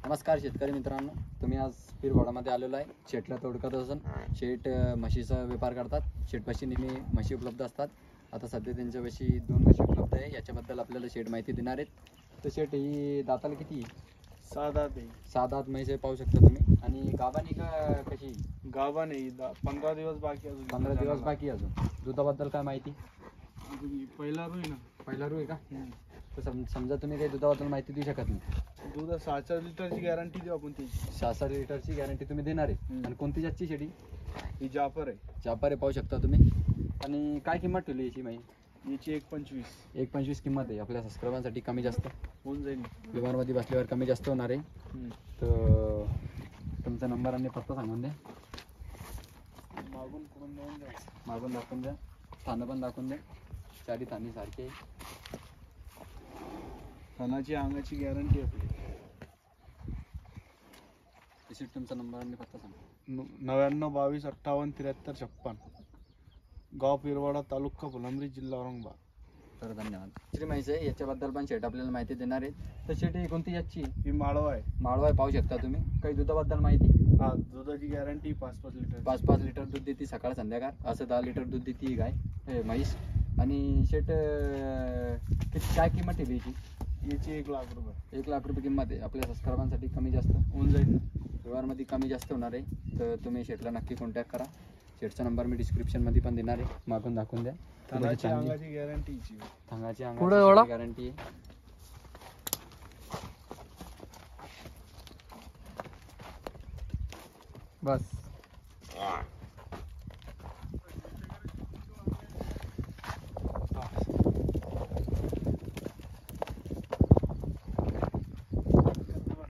नमस्कार शेतकरी मित्रांनो, तुम्ही आज पीरगोडामध्ये आलेलो आहे. शेटला तोडकत असून शेट म्हशीचा व्यापार करतात. शेटपाशी नेहमी म्हशी उपलब्ध असतात. आता सध्या त्यांच्यापाशी 2 म्हशी उपलब्ध आहे. याच्याबद्दल आपल्याला शेट माहिती देणार आहेत. तर शेट ही दाताला किती? 6 दात आहे. 6 दात म्हैस आहे, पाहू शकता तुम्ही. आणि गाभानी का कशी? गाभा नाही, 15 दिवस बाकी अजून. 15 दिवस बाकी अजून. दुधाबद्दल काय माहिती? पहिला रुई ना. पहिला रू आहे का? तर समजा तुम्ही काही दुधाबद्दल माहिती देऊ शकत नाही. दूध 6 लिटरची गॅरंटी देऊ आपण ती. 6 लिटरची गॅरंटी तुम्ही देणार आहे. आणि कोणती जातची शेडी? ही जाफर आहे. जापर आहे, पाहू शकता तुम्ही. आणि काय किंमत ठेवली याची माहिती? याची 1.25. 1.25 किंमत आहे. आपल्या सबस्क्रायबांसाठी कमी जास्त होऊन जाईल. व्यवहारमध्ये बसल्यावर कमी जास्त होणार आहे. तर तुमचा नंबर आणि पत्ता सांगून द्या. मागून करून देऊन द्या. मागून दाखवून द्या, थानं पण दाखवून द्या. चारी थानी सारखी आहे. सणाची अंगाची गॅरंटी आपली. तशी तुमचा नंबर आणि पत्ता सांगा. 99 22 58 73 56. गाव पिरवाडा, तालुका फुलंब्री, जिल्हा औरंगाबाद. तर धन्यवाद. दुसरी माहिती आहे, याच्याबद्दल पण शेट आपल्याला माहिती देणार आहे. तर शेट ही कोणती याची? ही माळवा आहे. माळवा आहे, पाहू शकता तुम्ही. काही दुधाबद्दल माहिती? हा, दुधाची गॅरंटी 5-5 लिटर. 5-5 लिटर दूध देते सकाळ संध्याकाळ. असं 10 लिटर दूध देते ही गाय, हे म्हैस. आणि शेट किती काय किंमत ठेवली याची? याची 1 लाख रुपये. 1 लाख रुपये किंमत आहे. आपल्या सबस्क्रायबांसाठी कमी जास्त होऊन जाईल. व्यवहारमध्ये कमी जास्त होणार आहे. तर तुम्ही शेटला नक्की कॉन्टॅक्ट करा. शेटचा नंबर मी डिस्क्रिप्शनमध्ये पण देणार आहे, मागून दाखवून द्या. सणाची अंगाची गॅरंटी. थांगाची अंगाची गॅरंटी आहे. बस.